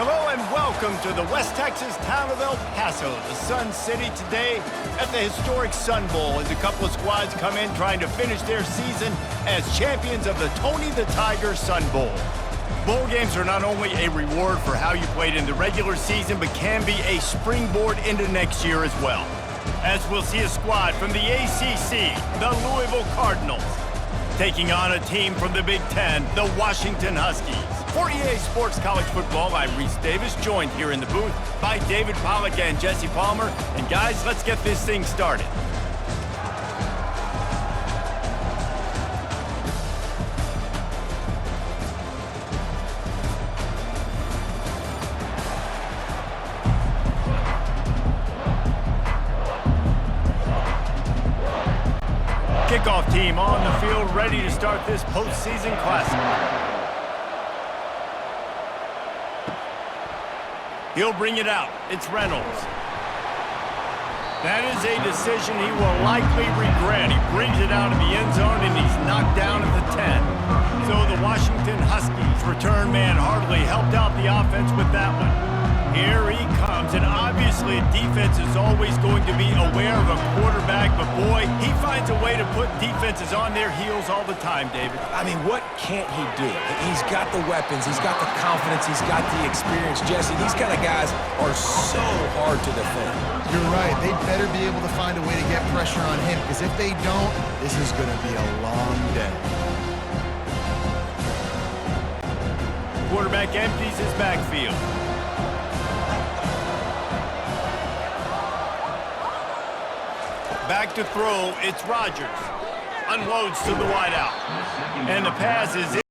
Hello and welcome to the West Texas town of El Paso, the Sun City, today at the historic Sun Bowl as a couple of squads come in trying to finish their season as champions of the Tony the Tiger Sun Bowl. Bowl games are not only a reward for how you played in the regular season, but can be a springboard into next year as well. As we'll see a squad from the ACC, the Louisville Cardinals, taking on a team from the Big Ten, the Washington Huskies. For EA Sports College Football, I'm Reese Davis, joined here in the booth by David Pollack and Jesse Palmer. And guys, let's get this thing started. Kickoff team on the field, ready to start this postseason classic. He'll bring it out. It's Reynolds. That is a decision he will likely regret. He brings it out of the end zone, and he's knocked down at the 10. So the Washington Huskies return man hardly helped out the offense with that one. Here he comes, and obviously defense is always going to be aware of a quarterback, but boy, he finds a way to put defenses on their heels all the time, David. I mean, what can't he do? He's got the weapons, he's got the confidence, he's got the experience. Jesse, these kind of guys are so hard to defend. You're right. They better be able to find a way to get pressure on him, because if they don't, this is going to be a long day. Quarterback empties his backfield. Back to throw, it's Rodgers. Unloads to the wideout. And the pass is in.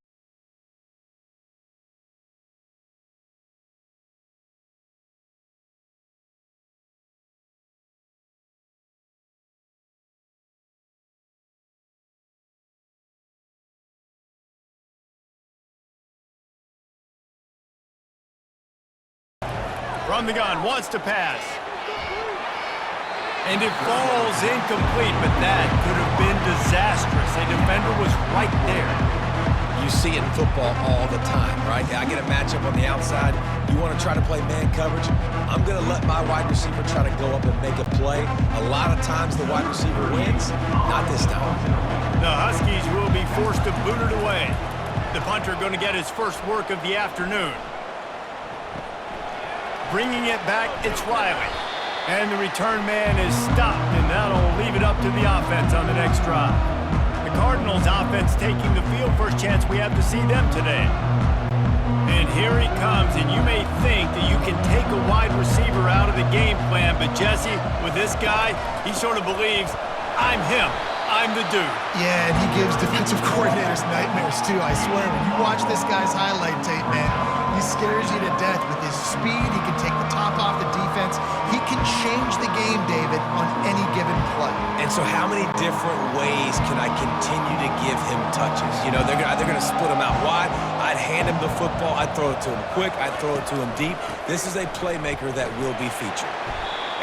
From the gun, wants to pass. And it falls incomplete, but that could have been disastrous. A defender was right there. You see it in football all the time, right? I get a matchup on the outside. You want to try to play man coverage? I'm going to let my wide receiver try to go up and make a play. A lot of times the wide receiver wins. Not this time. The Huskies will be forced to boot it away. The punter going to get his first work of the afternoon. Bringing it back, it's Riley. And the return man is stopped, and that'll leave it up to the offense on the next drive. The Cardinals offense taking the field, first chance we have to see them today. And here he comes, and you may think that you can take a wide receiver out of the game plan, but Jesse, with this guy, he sort of believes, I'm him. I'm the dude. Yeah, and he gives defensive coordinators nightmares, too. I swear, when you watch this guy's highlight tape, man, he scares you to death with his speed. He can take the top off the defense. He can change the game, David, on any given play. And so how many different ways can I continue to give him touches? You know, they're going to split him out wide. I'd hand him the football. I'd throw it to him quick. I'd throw it to him deep. This is a playmaker that will be featured.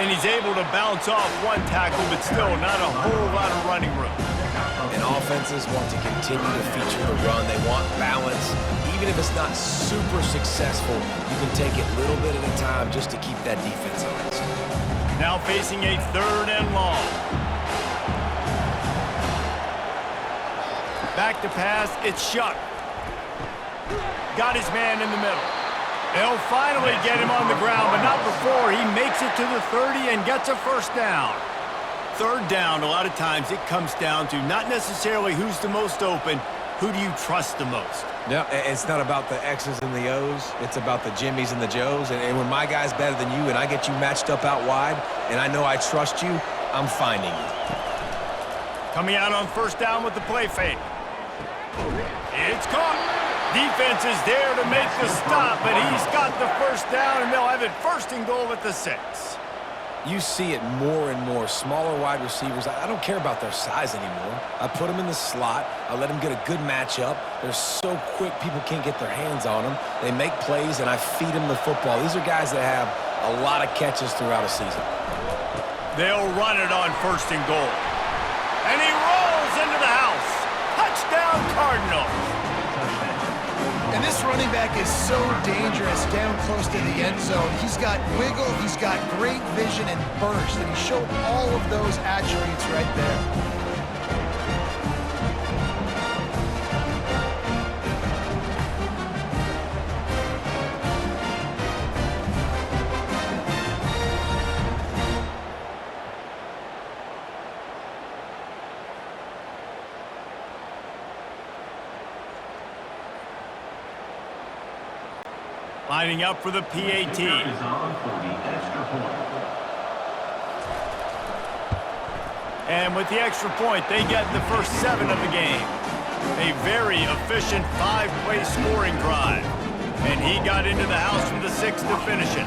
And he's able to bounce off one tackle, but still not a whole lot of running room. And offenses want to continue to feature the run. They want balance. Even if it's not super successful, you can take it little bit at a time just to keep that defense honest. Now facing a 3rd and long. Back to pass, it's Shuck. Got his man in the middle. They'll finally get him on the ground, but not before he makes it to the 30 and gets a first down. 3rd down, a lot of times it comes down to not necessarily who's the most open, who do you trust the most? No, it's not about the X's and the O's. It's about the Jimmys and the Joes. And when my guy's better than you and I get you matched up out wide and I know I trust you, I'm finding you. Coming out on 1st down with the play fake. It's caught. Defense is there to make the stop, but he's got the first down, and they'll have it 1st and goal at the 6. You see it more and more. Smaller wide receivers, I don't care about their size anymore. I put them in the slot. I let them get a good matchup. They're so quick, people can't get their hands on them. They make plays, and I feed them the football. These are guys that have a lot of catches throughout a season. They'll run it on 1st and goal. And he rolls into the house. Touchdown, Cardinals. And this This running back is so dangerous down close to the end zone. He's got wiggle, he's got great vision and burst, and he showed all of those attributes right there. Lining up for the PAT. And with the extra point, they get the first 7 of the game. A very efficient 5-play scoring drive. And he got into the house from the 6 to finish it.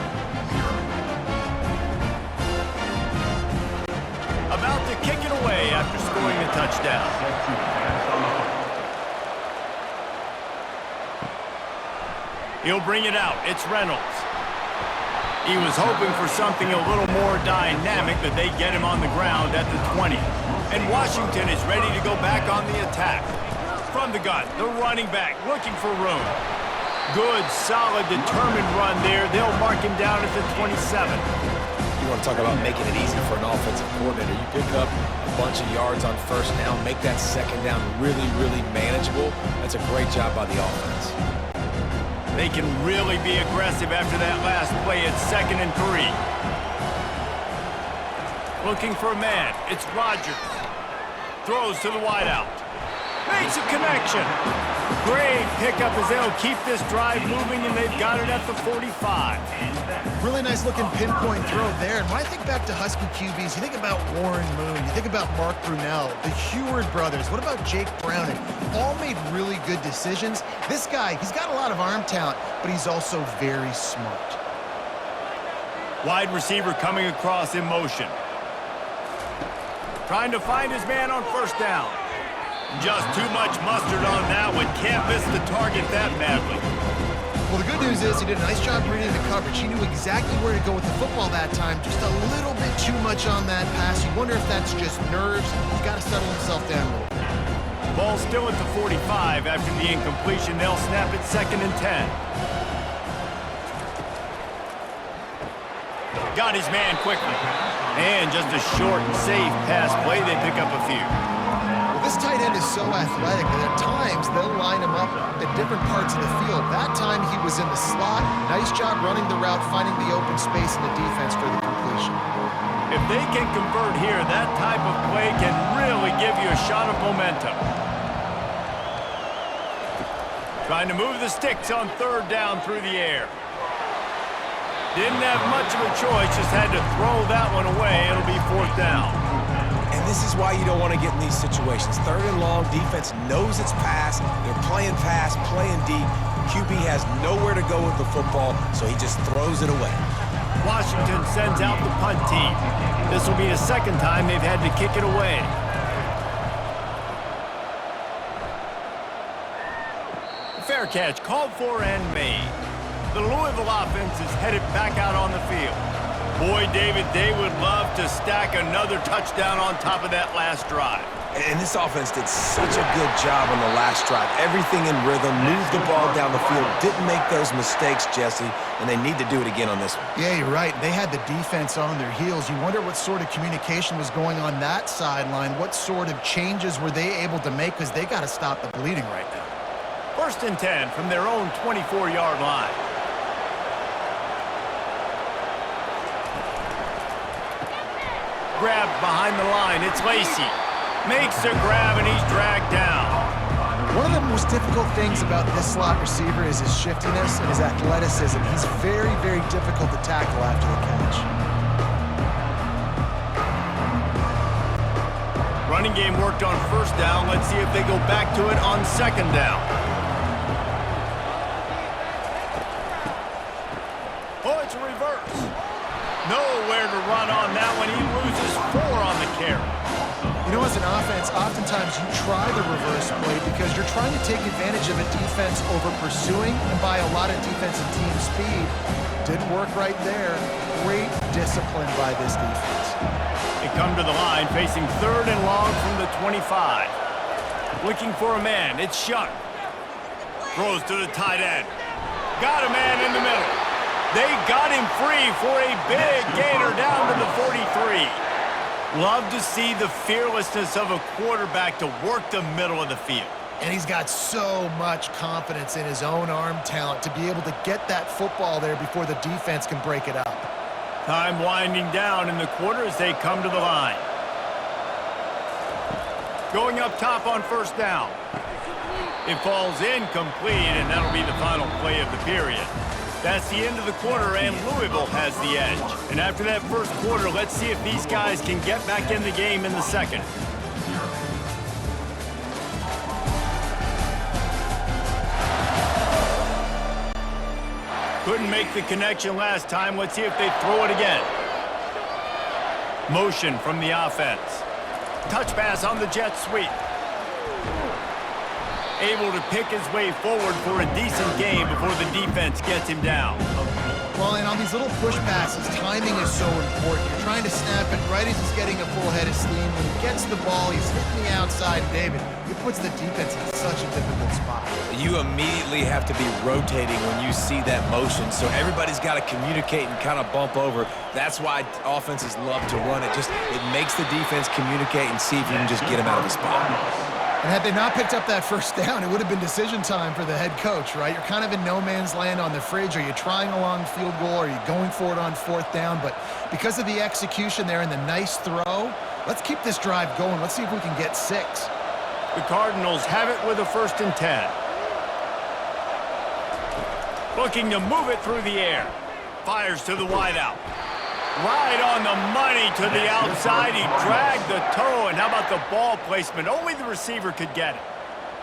About to kick it away after scoring a touchdown. He'll bring it out. It's Reynolds. He was hoping for something a little more dynamic, but they get him on the ground at the 20. And Washington is ready to go back on the attack. From the gun, the running back looking for room. Good, solid, determined run there. They'll mark him down at the 27. You want to talk about making it easy for an offensive coordinator. You pick up a bunch of yards on first down, make that second down really, really manageable. That's a great job by the offense. They can really be aggressive after that last play at 2nd and 3. Looking for a man. It's Rodgers. Throws to the wideout. Makes a connection. Great pickup as they'll keep this drive moving, and they've got it at the 45. Really nice looking pinpoint throw there. And when I think back to Husky QBs, you think about Warren Moon, you think about Mark Brunell, the Heward brothers, what about Jake Browning? All made really good decisions. This guy, he's got a lot of arm talent, but he's also very smart. Wide receiver coming across in motion. Trying to find his man on first down. Just too much mustard on that one. Can't miss the target that badly. Well, the good news is he did a nice job reading the coverage. He knew exactly where to go with the football that time. Just a little bit too much on that pass. You wonder if that's just nerves. He's got to settle himself down a little bit. Ball still at the 45 after the incompletion. They'll snap it 2nd and 10. Got his man quickly. And just a short, safe pass play. They pick up a few. This tight end is so athletic that at times they'll line him up at different parts of the field. That time he was in the slot. Nice job running the route, finding the open space in the defense for the completion. If they can convert here, that type of play can really give you a shot of momentum. Trying to move the sticks on 3rd down through the air. Didn't have much of a choice, just had to throw that one away. It'll be 4th down. And this is why you don't want to get in these situations. 3rd and long, defense knows it's pass. They're playing pass, playing deep. QB has nowhere to go with the football, so he just throws it away. Washington sends out the punt team. This will be the 2nd time they've had to kick it away. Fair catch, called for and made. The Louisville offense is headed back out on the field. Boy, David, they would love to stack another touchdown on top of that last drive. And this offense did such a good job on the last drive. Everything in rhythm, moved the ball down the field, didn't make those mistakes, Jesse, and they need to do it again on this one. Yeah, you're right. They had the defense on their heels. You wonder what sort of communication was going on that sideline. What sort of changes were they able to make, because they got to stop the bleeding right now. 1st and 10 from their own 24-yard line. Grabbed behind the line. It's Lacey. Makes a grab, and he's dragged down. One of the most difficult things about this slot receiver is his shiftiness and his athleticism. He's very, very difficult to tackle after the catch. Running game worked on 1st down. Let's see if they go back to it on 2nd down. Oh, it's a reverse. Nowhere to run on that one. He loses 4 on the carry. You know, as an offense, oftentimes you try the reverse play because you're trying to take advantage of a defense over pursuing and buy a lot of defensive team speed. Didn't work right there. Great discipline by this defense. They come to the line facing 3rd and long from the 25. Looking for a man. It's Shuck. Throws to the tight end. Got a man in the middle. They got him free for a big gainer down to the 43. Love to see the fearlessness of a quarterback to work the middle of the field. And he's got so much confidence in his own arm talent to be able to get that football there before the defense can break it up. Time winding down in the quarter as they come to the line. Going up top on first down. It falls incomplete, and that'll be the final play of the period. That's the end of the quarter, and Louisville has the edge. And after that first quarter, let's see if these guys can get back in the game in the second. Couldn't make the connection last time. Let's see if they throw it again. Motion from the offense. Touch pass on the jet sweep. Able to pick his way forward for a decent game before the defense gets him down. Well, and on these little push passes, timing is so important. You're trying to snap it right as he's getting a full head of steam. When he gets the ball, he's hitting the outside, David. It puts the defense in such a difficult spot. You immediately have to be rotating when you see that motion, so everybody's got to communicate and kind of bump over. That's why offenses love to run it. It makes the defense communicate and see if you can just get him out of the spot. And had they not picked up that first down, it would have been decision time for the head coach, right? You're kind of in no man's land on the fridge. Are you trying a long field goal? Are you going for it on fourth down? But because of the execution there and the nice throw, let's keep this drive going. Let's see if we can get 6. The Cardinals have it with a 1st and 10. Looking to move it through the air. Fires to the wideout. Right on the money to the outside. He dragged the toe, and how about the ball placement? Only the receiver could get it.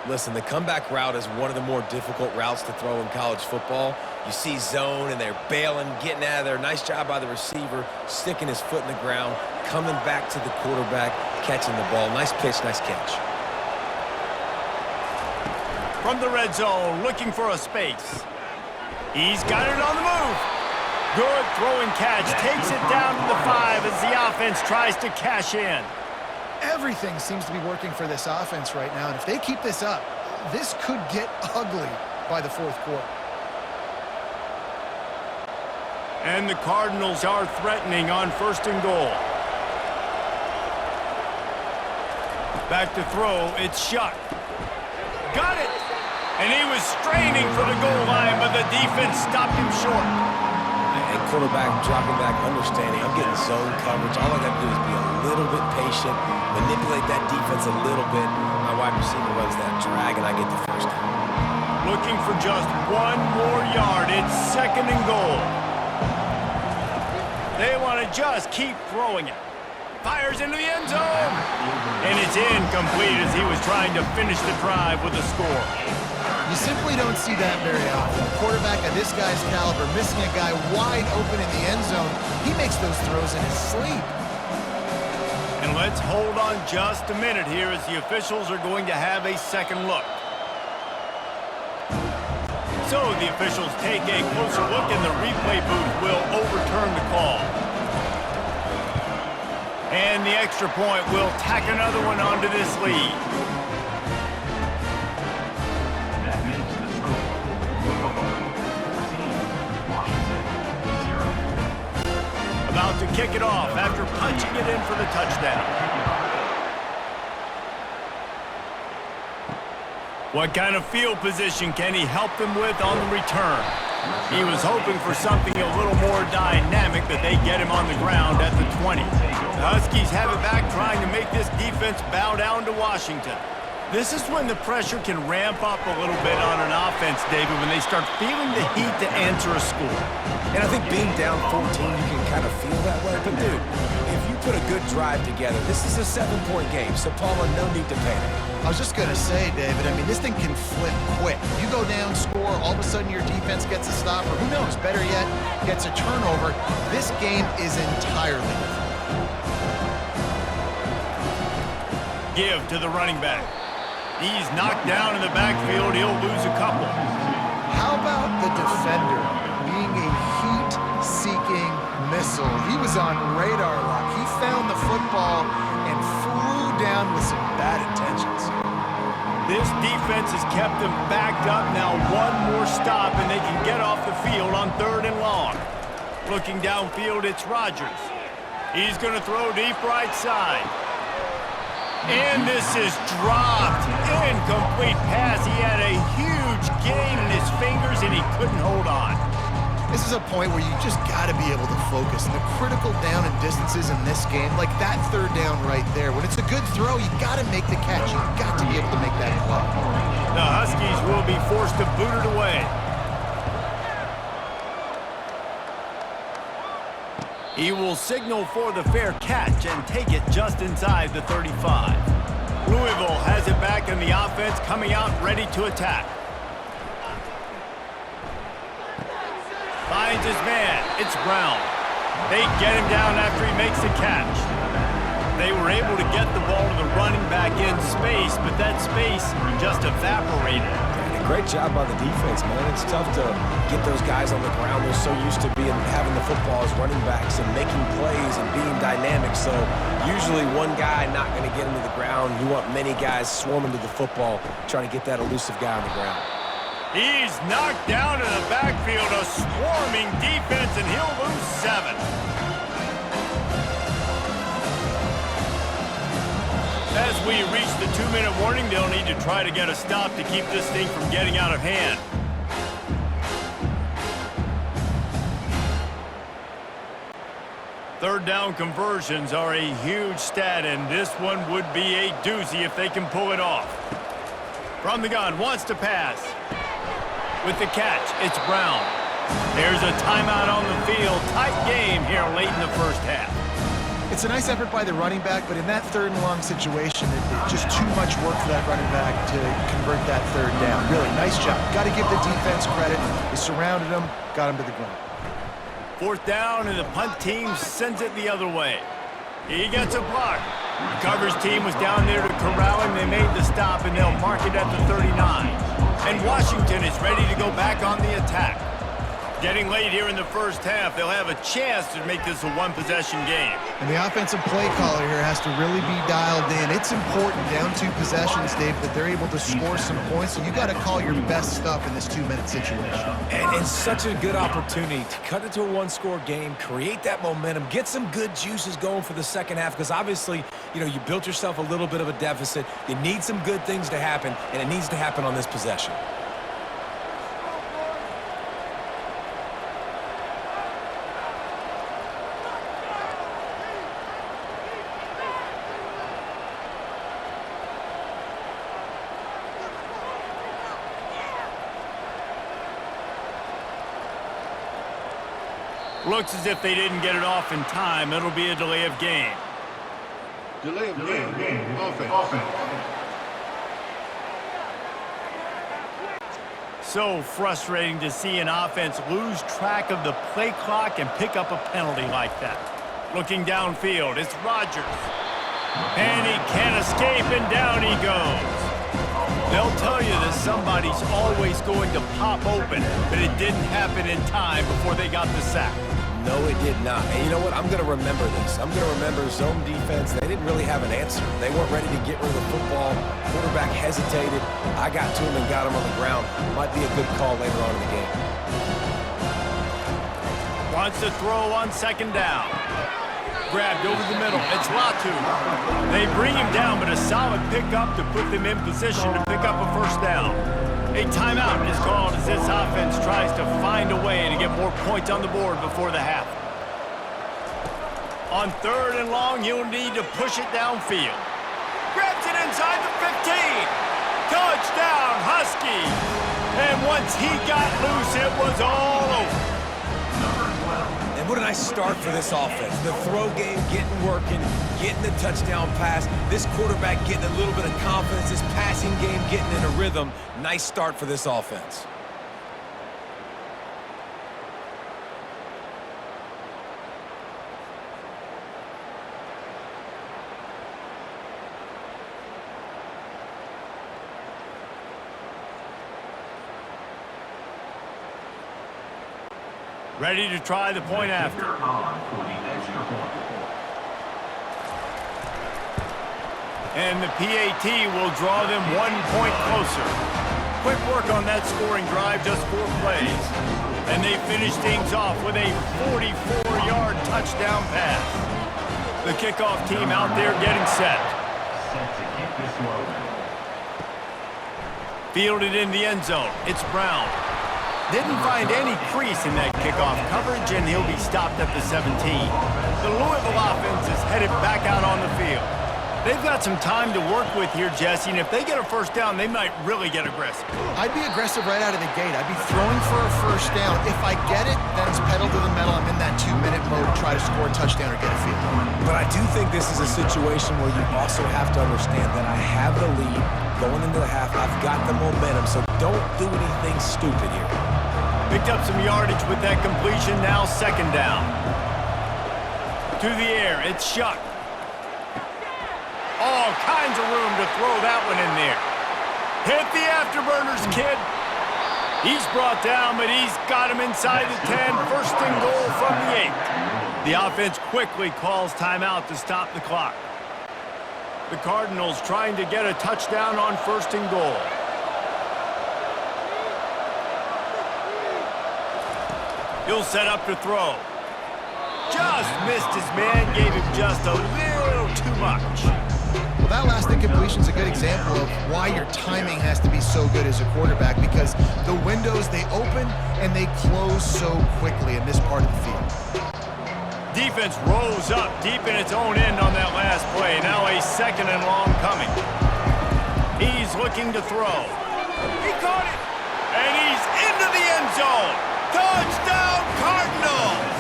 Listen, the comeback route is one of the more difficult routes to throw in college football. You see zone, and they're bailing, getting out of there. Nice job by the receiver, sticking his foot in the ground, coming back to the quarterback, catching the ball. Nice pitch, nice catch. From the red zone, looking for a space. He's got it on the move. Good throw and catch. Takes it down to the 5 as the offense tries to cash in. Everything seems to be working for this offense right now, and if they keep this up, this could get ugly by the fourth quarter. And the Cardinals are threatening on 1st and goal. Back to throw. It's Shuck. Got it! And he was straining for the goal line, but the defense stopped him short. And quarterback dropping back, understanding, I'm getting zone coverage. All I got to do is be a little bit patient, manipulate that defense a little bit. My wide receiver runs that drag, and I get the first down. Looking for just 1 more yard. It's 2nd and goal. They want to just keep throwing it. Fires into the end zone. And it's incomplete as he was trying to finish the drive with a score. You simply don't see that very often. A quarterback of this guy's caliber missing a guy wide open in the end zone. He makes those throws in his sleep. And let's hold on just a minute here as the officials are going to have a second look. So the officials take a closer look and the replay booth will overturn the call. And the extra point will tack another one onto this lead. About to kick it off after punching it in for the touchdown. What kind of field position can he help them with on the return? He was hoping for something a little more dynamic, but they get him on the ground at the 20. The Huskies have it back, trying to make this defense bow down to Washington. This is when the pressure can ramp up a little bit on an offense, David, when they start feeling the heat to answer a score. And I think being down 14, you can kind of feel that way. But, dude, if you put a good drive together, this is a 7-point game, so Paula, no need to panic. I was just going to say, David, I mean, this thing can flip quick. You go down, score, all of a sudden your defense gets a stop, or who knows, better yet, gets a turnover. This game is entirely different. Give to the running back. He's knocked down in the backfield. He'll lose a couple. How about the defender being a heat-seeking missile? He was on radar lock. He found the football and flew down with some bad intentions. This defense has kept them backed up. Now one more stop, and they can get off the field on 3rd and long. Looking downfield, it's Rodgers. He's going to throw deep right side. And this is dropped. Incomplete pass. He had a huge gain in his fingers, and he couldn't hold on. This is a point where you just got to be able to focus. And the critical down and distances in this game, like that 3rd down right there, when it's a good throw, you got to make the catch. You've got to be able to make that play. The Huskies will be forced to boot it away. He will signal for the fair catch and take it just inside the 35. Louisville has it back in the offense, coming out ready to attack. Finds his man. It's Brown. They get him down after he makes the catch. They were able to get the ball to the running back in space, but that space just evaporated. And a great job by the defense, man. It's tough to get those guys on the ground. They're so used to having the football as running backs and making plays and being dynamic. So usually one guy not going to get him to the ground. You want many guys swarming to the football, trying to get that elusive guy on the ground. He's knocked down in the backfield, a swarming defense, and he'll lose 7. As we reach the 2-minute warning, they'll need to try to get a stop to keep this thing from getting out of hand. Third down conversions are a huge stat, and this one would be a doozy if they can pull it off. From the gun, wants to pass. With the catch, it's Brown. There's a timeout on the field. Tight game here late in the first half. It's a nice effort by the running back, but in that 3rd and long situation, it's just too much work for that running back to convert that 3rd down. Really, nice job. Got to give the defense credit. They surrounded him, got him to the ground. 4th down, and the punt team sends it the other way. He gets a block. The coverage team was down there to corral him. They made the stop, and they'll mark it at the 39. And Washington is ready to go back on the attack. Getting late here in the first half, they'll have a chance to make this a one-possession game. And the offensive play caller here has to really be dialed in. It's important down 2 possessions, Dave, that they're able to score some points. So you got to call your best stuff in this 2-minute situation. And such a good opportunity to cut it to a 1-score game, create that momentum, get some good juices going for the second half, because obviously, you know, you built yourself a little bit of a deficit. You need some good things to happen, and it needs to happen on this possession. Looks as if they didn't get it off in time. It'll be a delay of game. Delay of game. Offense. So frustrating to see an offense lose track of the play clock and pick up a penalty like that. Looking downfield, it's Rodgers. And he can't escape, and down he goes. They'll tell you that somebody's always going to pop open, but it didn't happen in time before they got the sack. No, it did not. And you know what? I'm going to remember this. I'm going to remember zone defense. They didn't really have an answer. They weren't ready to get rid of the football. Quarterback hesitated. I got to him and got him on the ground. Might be a good call later on in the game. Wants to throw on 2nd down. Grabbed over the middle. It's Latu. They bring him down, but a solid pickup to put them in position to pick up a 1st down. A timeout is called as this offense tries to find a way to get more points on the board before the half. On 3rd and long, you'll need to push it downfield. Grabs it inside the 15. Touchdown, Huskies. And once he got loose, it was all over. And what a nice start for this offense. The throw game getting working, getting the touchdown pass. This quarterback getting a little bit of confidence. This passing game getting in a rhythm. Nice start for this offense. Ready to try the point after. And the PAT will draw them 1 point closer. Quick work on that scoring drive, just 4 plays. And they finish things off with a 44-yard touchdown pass. The kickoff team out there getting set. Fielded in the end zone. It's Brown. Didn't find any crease in that kickoff coverage, and he'll be stopped at the 17. The Louisville offense is headed back out on the field. They've got some time to work with here, Jesse, and if they get a first down, they might really get aggressive. I'd be aggressive right out of the gate. I'd be throwing for a first down. If I get it, then it's pedal to the metal. I'm in that 2-minute mode to try to score a touchdown or get a field goal. But I do think this is a situation where you also have to understand that I have the lead going into the half. I've got the momentum, so don't do anything stupid here. Picked up some yardage with that completion, now second down. To the air, it's Shuck. All kinds of room to throw that one in there. Hit the afterburners, kid. He's brought down, but he's got him inside the 10. First and goal from the 8. The offense quickly calls timeout to stop the clock. The Cardinals trying to get a touchdown on first and goal. He'll set up to throw. Just missed his man, gave him just a little too much. Well, that last incompletion is a good example of why your timing has to be so good as a quarterback, because the windows, they open and they close so quickly in this part of the field. Defense rolls up deep in its own end on that last play. Now a second and long coming. He's looking to throw. He caught it, and he's into the end zone. Touchdown, Cardinals!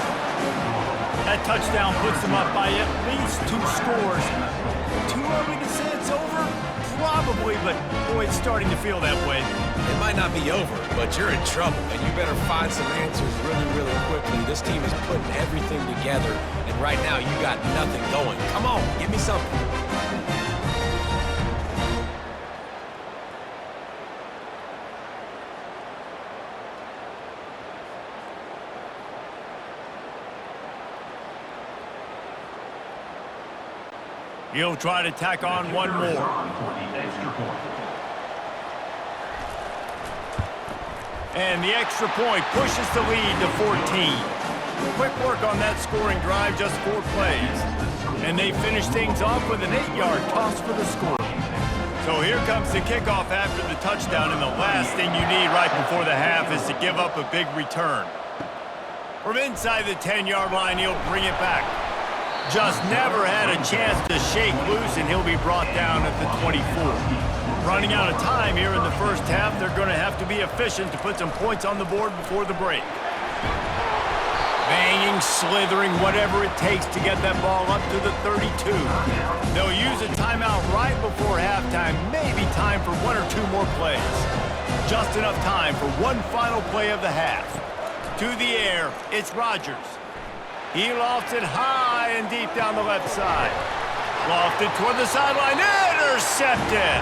That touchdown puts them up by at least 2 scores. Too early to say it's over? Probably, but boy, it's starting to feel that way. It might not be over, but you're in trouble, and you better find some answers really, really quickly. This team is putting everything together, and right now you got nothing going. Come on, give me something. He'll try to tack on one more. And the extra point pushes the lead to 14. Quick work on that scoring drive, just 4 plays. And they finish things off with an 8-yard toss for the score. So here comes the kickoff after the touchdown, and the last thing you need right before the half is to give up a big return. From inside the 10-yard line, he'll bring it back. Just never had a chance to shake loose, and he'll be brought down at the 24. Running out of time here in the first half, they're going to have to be efficient to put some points on the board before the break. Banging, slithering, whatever it takes to get that ball up to the 32. They'll use a timeout right before halftime, maybe time for 1 or 2 more plays. Just enough time for one final play of the half. To the air, it's Rodgers. He lofts it high and deep down the left side. Lofted toward the sideline, intercepted!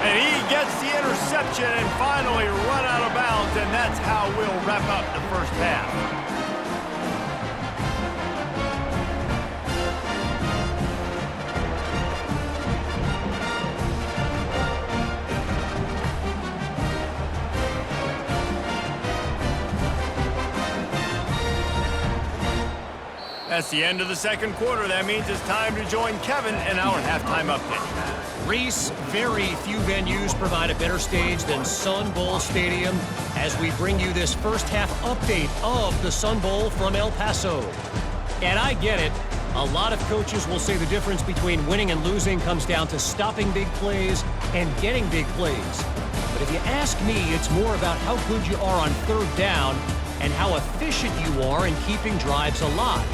And he gets the interception and finally run out of bounds, and that's how we'll wrap up the first half. That's the end of the second quarter. That means it's time to join Kevin in our halftime update. Reese, very few venues provide a better stage than Sun Bowl Stadium as we bring you this first half update of the Sun Bowl from El Paso. And I get it. A lot of coaches will say the difference between winning and losing comes down to stopping big plays and getting big plays. But if you ask me, it's more about how good you are on third down and how efficient you are in keeping drives alive.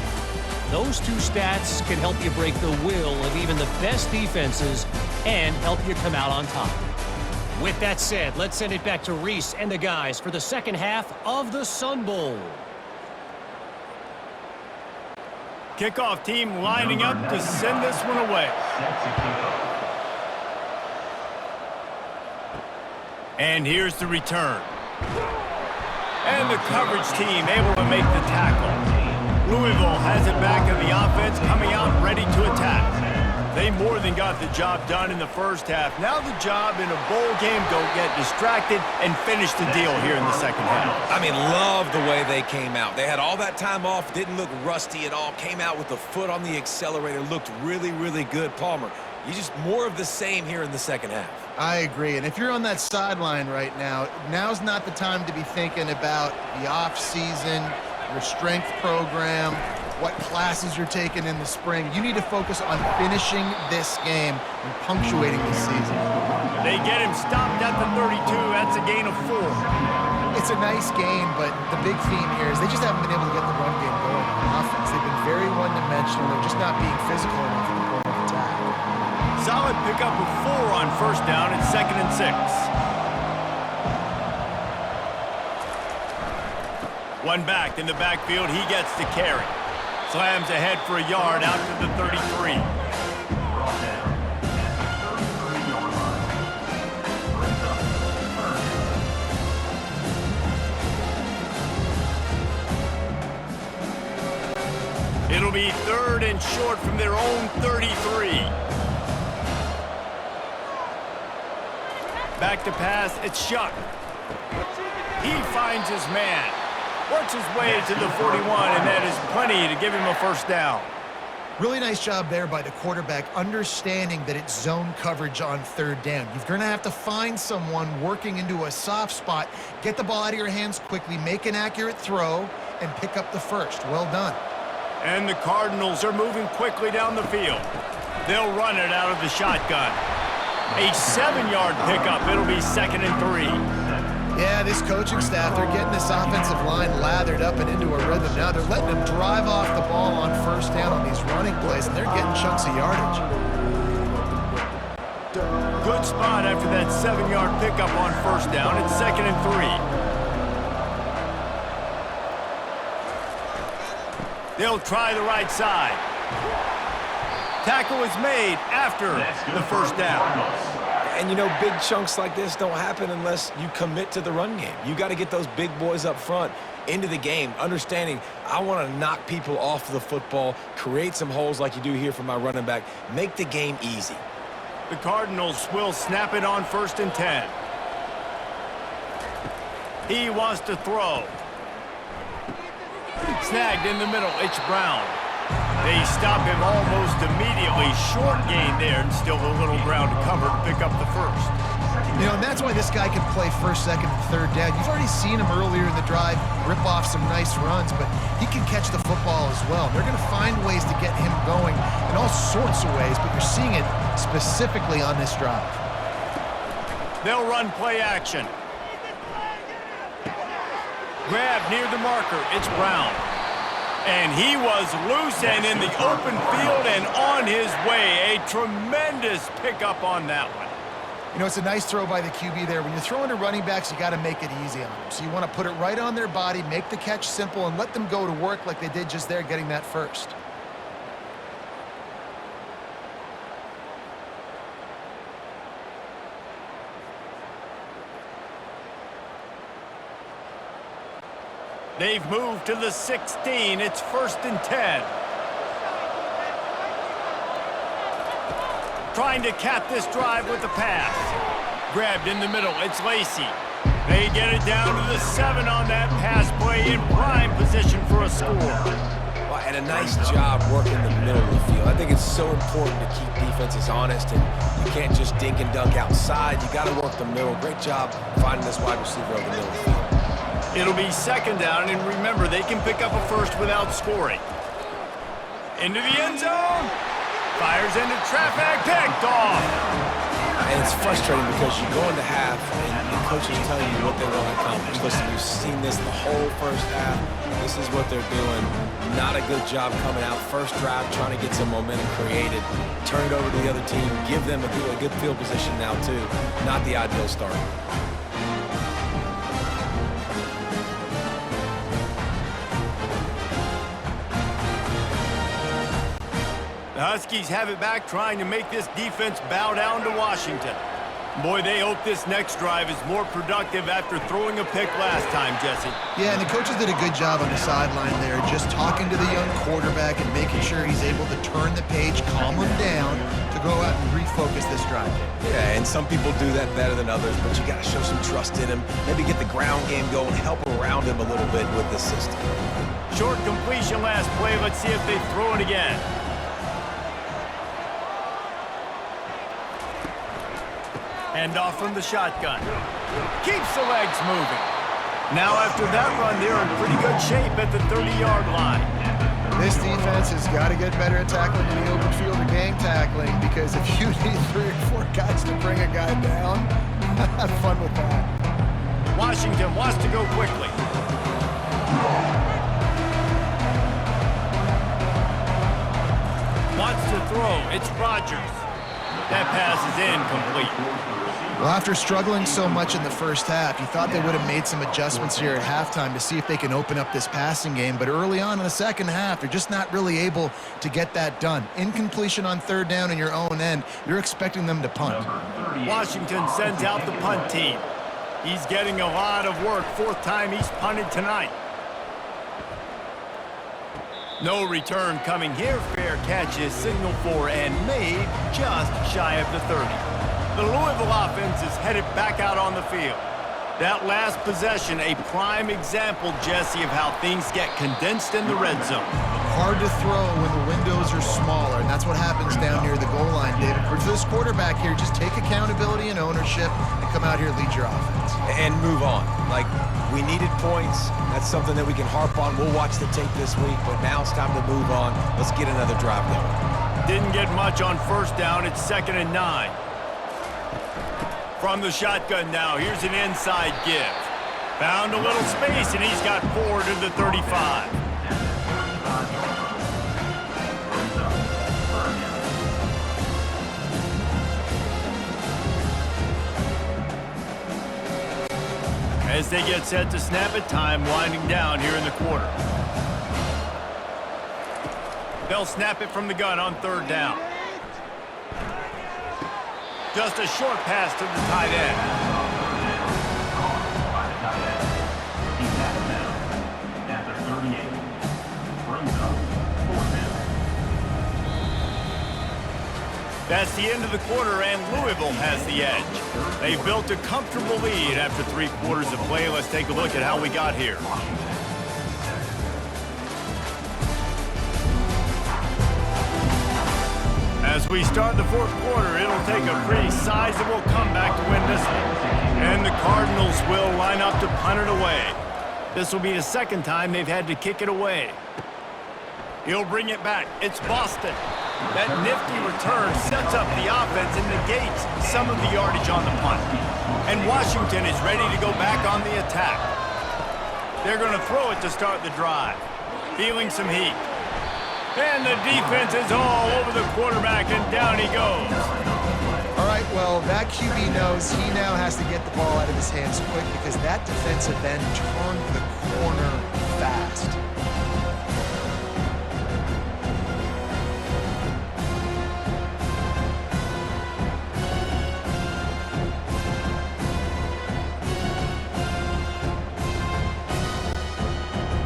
Those 2 stats can help you break the will of even the best defenses and help you come out on top. With that said, let's send it back to Reese and the guys for the second half of the Sun Bowl. Kickoff team lining up to send this one away. And here's the return. And the coverage team able to make the tackle. Louisville has it back in the offense, coming out ready to attack. They more than got the job done in the first half. Now the job in a bowl game, don't get distracted and finish the deal here in the second half. I mean, love the way they came out. They had all that time off, didn't look rusty at all, came out with the foot on the accelerator, looked really, really good. Palmer, you just more of the same here in the second half. I agree. And if you're on that sideline right now, now's not the time to be thinking about the off-season, your strength program, what classes you're taking in the spring. You need to focus on finishing this game and punctuating the season. They get him stopped at the 32. That's a gain of 4. It's a nice gain, but the big theme here is they just haven't been able to get the run game going on offense. They've been very one-dimensional. They're just not being physical enough at the point of attack. Solid pickup of 4 on first down. It's 2nd and 6. One back in the backfield. He gets the carry. Slams ahead for a yard out to the 33. It'll be 3rd and short from their own 33. Back to pass, it's Shuck. He finds his man. Works his way to the 41, and that is plenty to give him a first down. Really nice job there by the quarterback, understanding that it's zone coverage on 3rd down. You're going to have to find someone working into a soft spot, get the ball out of your hands quickly, make an accurate throw, and pick up the first. Well done. And the Cardinals are moving quickly down the field. They'll run it out of the shotgun. A 7-yard pickup. It'll be 2nd and 3. Yeah, this coaching staff, they're getting this offensive line lathered up and into a rhythm now. They're letting them drive off the ball on first down on these running plays, and they're getting chunks of yardage. Good spot after that 7-yard pickup on first down. It's 2nd and 3. They'll try the right side. Tackle is made after the first down. And, you know, big chunks like this don't happen unless you commit to the run game. You got to get those big boys up front into the game, understanding I want to knock people off the football, create some holes like you do here for my running back, make the game easy. The Cardinals will snap it on 1st and 10. He wants to throw. Snagged in the middle, it's Brown. They stop him almost immediately. Short gain there, and still a little ground to cover to pick up the first. You know, and that's why this guy can play 1st, 2nd, and 3rd down. You've already seen him earlier in the drive rip off some nice runs, but he can catch the football as well. They're going to find ways to get him going in all sorts of ways, but you're seeing it specifically on this drive. They'll run play action. Grab near the marker. It's Brown. And he was loose and in the open field and on his way. A tremendous pickup on that one. You know, it's a nice throw by the QB there. When you're throwing to running backs, you got to make it easy on them. So you want to put it right on their body, make the catch simple, and let them go to work like they did just there, getting that first. They've moved to the 16. It's 1st and 10. Trying to cap this drive with the pass. Grabbed in the middle. It's Lacey. They get it down to the 7 on that pass play in prime position for a score. Well, and a nice job working the middle of the field. I think it's so important to keep defenses honest, and you can't just dink and dunk outside. You got to work the middle. Great job finding this wide receiver over the middle of the field. It'll be 2nd down, and remember, they can pick up a first without scoring. Into the end zone. Fires into traffic. Picked off. And it's frustrating because you go into half, and the coach is telling you what they want to accomplish. Listen, you've seen this the whole first half. This is what they're doing. Not a good job coming out. First drive, trying to get some momentum created. Turn it over to the other team. Give them a good field position now, too. Not the ideal start. The Huskies have it back, trying to make this defense bow down to Washington. Boy, they hope this next drive is more productive after throwing a pick last time, Jesse. Yeah, and the coaches did a good job on the sideline there, just talking to the young quarterback and making sure he's able to turn the page, calm him down, to go out and refocus this drive. Yeah, and some people do that better than others, but you got to show some trust in him, maybe get the ground game going, help around him a little bit with the system. Short completion last play. Let's see if they throw it again. Hand off from the shotgun. Keeps the legs moving. Now after that run, they're in pretty good shape at the 30-yard line. This defense has got to get better at tackling in the open field or gang tackling, because if you need 3 or 4 guys to bring a guy down, have fun with that. Washington wants to go quickly. Wants to throw. It's Rodgers. That pass is incomplete. Well, after struggling so much in the first half, you thought they would have made some adjustments here at halftime to see if they can open up this passing game. But early on in the second half, they're just not really able to get that done. Incompletion on third down in your own end, you're expecting them to punt. Washington sends out the punt team. He's getting a lot of work. 4th time he's punted tonight. No return coming here. Fair catch is signaled for and made just shy of the 30. The Louisville offense is headed back out on the field. That last possession, a prime example, Jesse, of how things get condensed in the red zone. Hard to throw when the windows are smaller, and that's what happens down near the goal line, David. For this quarterback here, just take accountability and ownership and come out here and lead your offense. And move on. Like, we needed points. That's something that we can harp on. We'll watch the tape this week, but now it's time to move on. Let's get another drive going. Didn't get much on first down. It's 2nd and 9. From the shotgun now, here's an inside give. Found a little space, and he's got 4 to the 35. As they get set to snap it, time winding down here in the quarter. They'll snap it from the gun on 3rd down. Just a short pass to the tight end. That's the end of the quarter, and Louisville has the edge. They built a comfortable lead after 3 quarters of play. Let's take a look at how we got here. As we start the 4th quarter, it'll take a pretty sizable comeback to win this one. And the Cardinals will line up to punt it away. This will be the 2nd time they've had to kick it away. He'll bring it back. It's Boston. That nifty return sets up the offense and negates some of the yardage on the punt. And Washington is ready to go back on the attack. They're going to throw it to start the drive. Feeling some heat. And the defense is all over the quarterback, and down he goes. All right, well, that QB knows he now has to get the ball out of his hands quick, because that defensive end turned the corner fast.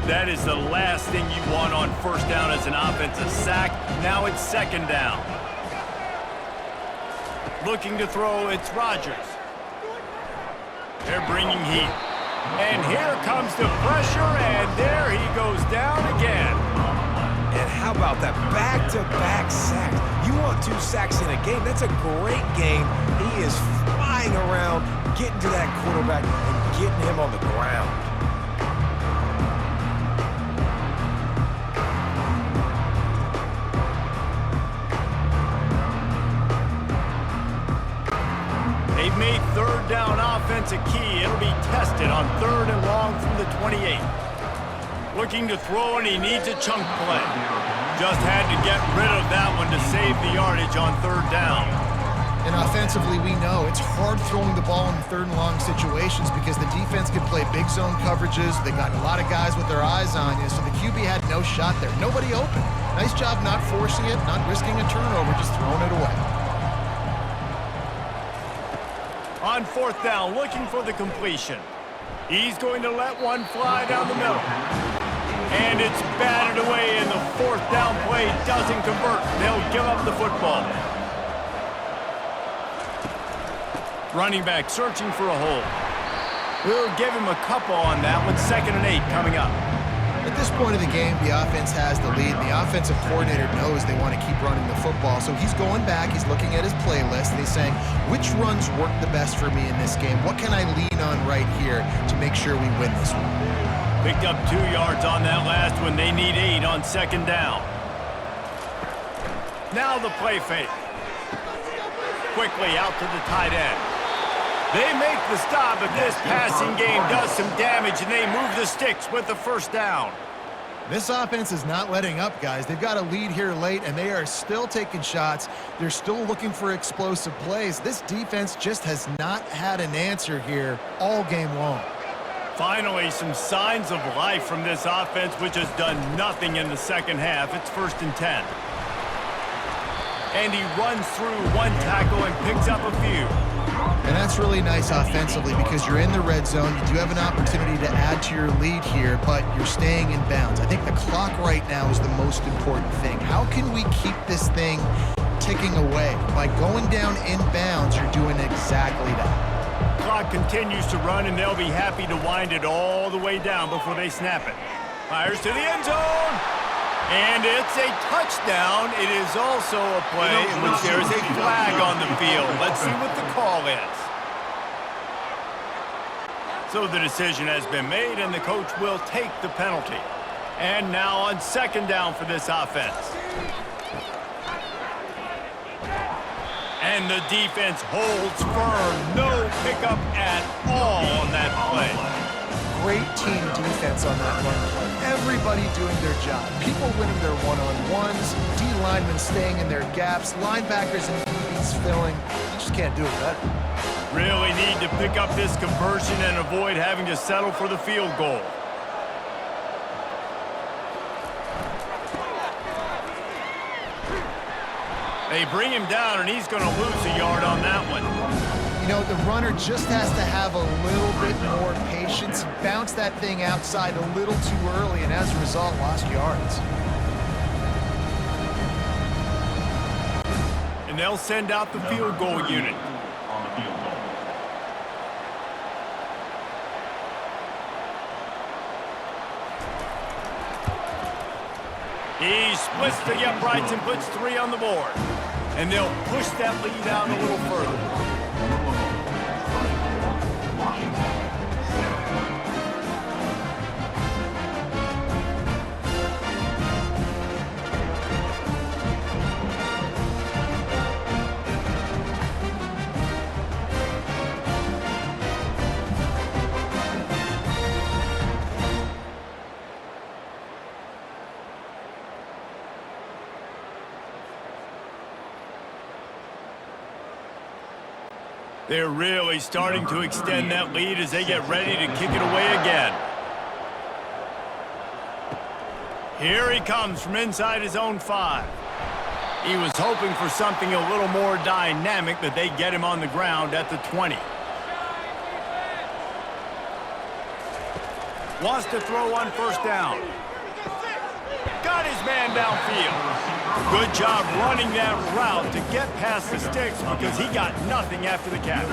That is the last thing you want on first down as an offensive sack. Now it's 2nd down. Looking to throw, it's Rodgers. They're bringing heat. And here comes the pressure, and there he goes down again. And how about that back-to-back sacks? You want 2 sacks in a game? That's a great game. He is flying around, getting to that quarterback and getting him on the ground. They've made 3rd down offense a key. It'll be tested on 3rd and long from the 28. Looking to throw, and he needs a chunk play. Just had to get rid of that one to save the yardage on 3rd down. And offensively, we know it's hard throwing the ball in 3rd and long situations, because the defense can play big zone coverages. They got a lot of guys with their eyes on you, so the QB had no shot there. Nobody open. Nice job not forcing it, not risking a turnover, just throwing it away. On fourth down, looking for the completion. He's going to let one fly down the middle. And it's batted away, and the fourth down play doesn't convert. They'll give up the football. Running back searching for a hole. We'll give him a couple on that with 2nd and 8 coming up. At this point of the game, the offense has the lead, and the offensive coordinator knows they want to keep running the football. So he's going back, he's looking at his playlist, and he's saying, which runs work the best for me in this game? What can I lean on right here to make sure we win this one? Picked up 2 yards on that last one. They need 8 on 2nd down. Now the play fake. Quickly out to the tight end. They make the stop, but this passing game does some damage, and they move the sticks with the first down. This offense is not letting up, guys. They've got a lead here late, and they are still taking shots. They're still looking for explosive plays. This defense just has not had an answer here all game long. Finally, some signs of life from this offense, which has done nothing in the second half. It's 1st and 10. And he runs through one tackle and picks up a few. And that's really nice offensively because you're in the red zone. You do have an opportunity to add to your lead here, but you're staying in bounds. I think the clock right now is the most important thing. How can we keep this thing ticking away? By going down in bounds, you're doing exactly that. Clock continues to run, and they'll be happy to wind it all the way down before they snap it. Fires to the end zone. And it's a touchdown. It is also a play in which there is a flag on the field. Let's see what the call is. So the decision has been made, and the coach will take the penalty. And now on 2nd down for this offense. And the defense holds firm. No pickup at all on that play. Great team defense on that run play. Everybody doing their job. People winning their one-on-ones, D-linemen staying in their gaps, linebackers and DBs filling. You just can't do it better. Really need to pick up this conversion and avoid having to settle for the field goal. They bring him down, and he's going to lose a yard on that one. You know, the runner just has to have a little bit more patience. Bounce that thing outside a little too early, and as a result, lost yards. And they'll send out the field goal unit. He splits the uprights and puts 3 on the board. And they'll push that lead out a little further. They're really starting to extend that lead as they get ready to kick it away again. Here he comes from inside his own 5. He was hoping for something a little more dynamic, but they get him on the ground at the 20. Wants to throw on 1st down. Got his man downfield. Good job running that route to get past the sticks because he got nothing after the catch.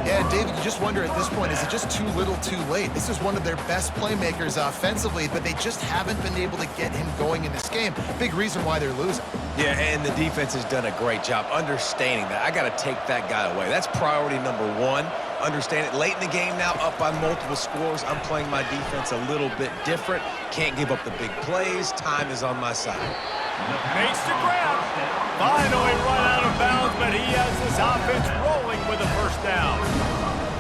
Yeah, David, you just wonder at this point, is it just too little too late? This is one of their best playmakers offensively, but they just haven't been able to get him going in this game. Big reason why they're losing. Yeah, and the defense has done a great job understanding that. I got to take that guy away. That's priority number 1. Understand it. Late in the game now, up by multiple scores. I'm playing my defense a little bit different. Can't give up the big plays. Time is on my side. Makes the grab. Finally run out of bounds, but he has this offense rolling with a 1st down.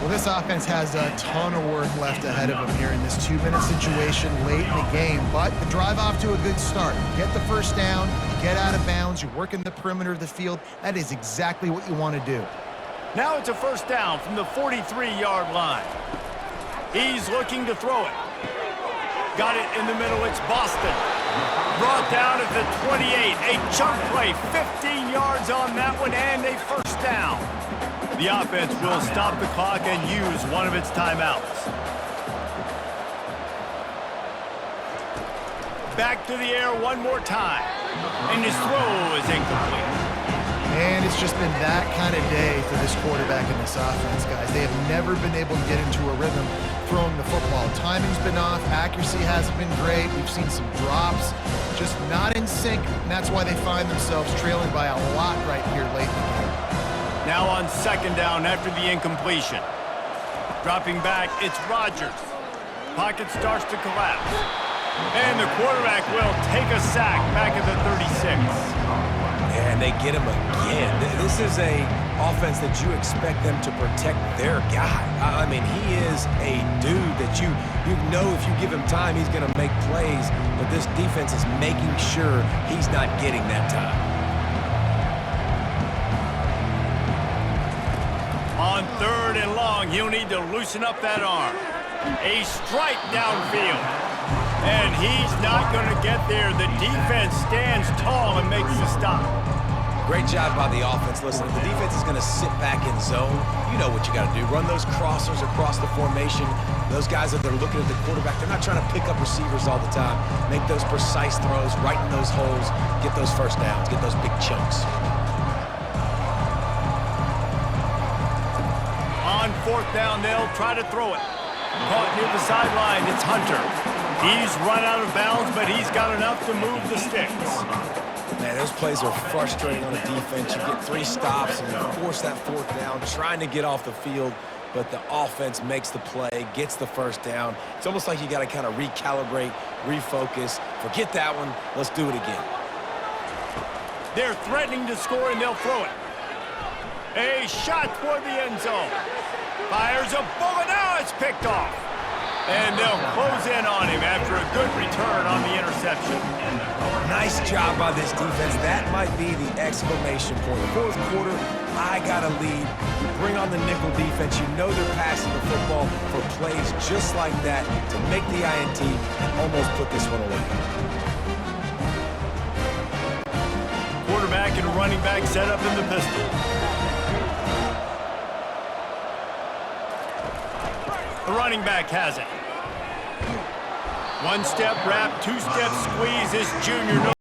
Well, this offense has a ton of work left ahead of them here in this 2-minute situation late in the game, but the drive off to a good start. Get the 1st down, you get out of bounds, you're working the perimeter of the field. That is exactly what you want to do. Now it's a 1st down from the 43-yard line. He's looking to throw it. Got it in the middle. It's Boston. Brought down at the 28. A chunk play. 15 yards on that one and a 1st down. The offense will stop the clock and use one of its timeouts. Back to the air one more time. And his throw is incomplete. And it's just been that kind of day for this quarterback and this offense, guys. They have never been able to get into a rhythm throwing the football. Timing's been off. Accuracy hasn't been great. We've seen some drops. Just not in sync, and that's why they find themselves trailing by a lot right here late in the game. Now on second down after the incompletion. Dropping back, it's Rodgers. Pocket starts to collapse. And the quarterback will take a sack back at the 36. And they get him again. This is a offense that you expect them to protect their guy. I mean, he is a dude that you know if you give him time, he's going to make plays. But this defense is making sure he's not getting that time. On third and long, he'll need to loosen up that arm. A strike downfield. And he's not going to get there. The defense stands tall and makes the stop. Great job by the offense. Listen, if the defense is going to sit back in zone, you know what you got to do. Run those crossers across the formation. Those guys that they're looking at the quarterback, they're not trying to pick up receivers all the time. Make those precise throws, right in those holes, get those first downs, get those big chunks. On fourth down, they'll try to throw it. Caught near the sideline, it's Hunter. He's run out of bounds, but he's got enough to move the sticks. Man, those plays are frustrating on the defense. You get 3 stops and you force that fourth down, trying to get off the field, but the offense makes the play, gets the first down. It's almost like you got to kind of recalibrate, refocus. Forget that one. Let's do it again. They're threatening to score, and they'll throw it. A shot toward the end zone. Fires a bullet. Now it's picked off. And they'll close in on him after a good return on the interception. Nice job by this defense. That might be the exclamation point. Fourth quarter, I got a lead. You bring on the nickel defense. You know they're passing the football for plays just like that to make the INT and almost put this one away. Quarterback and running back set up in the pistol. The running back has it. One step wrap, 2-step squeeze is Junior.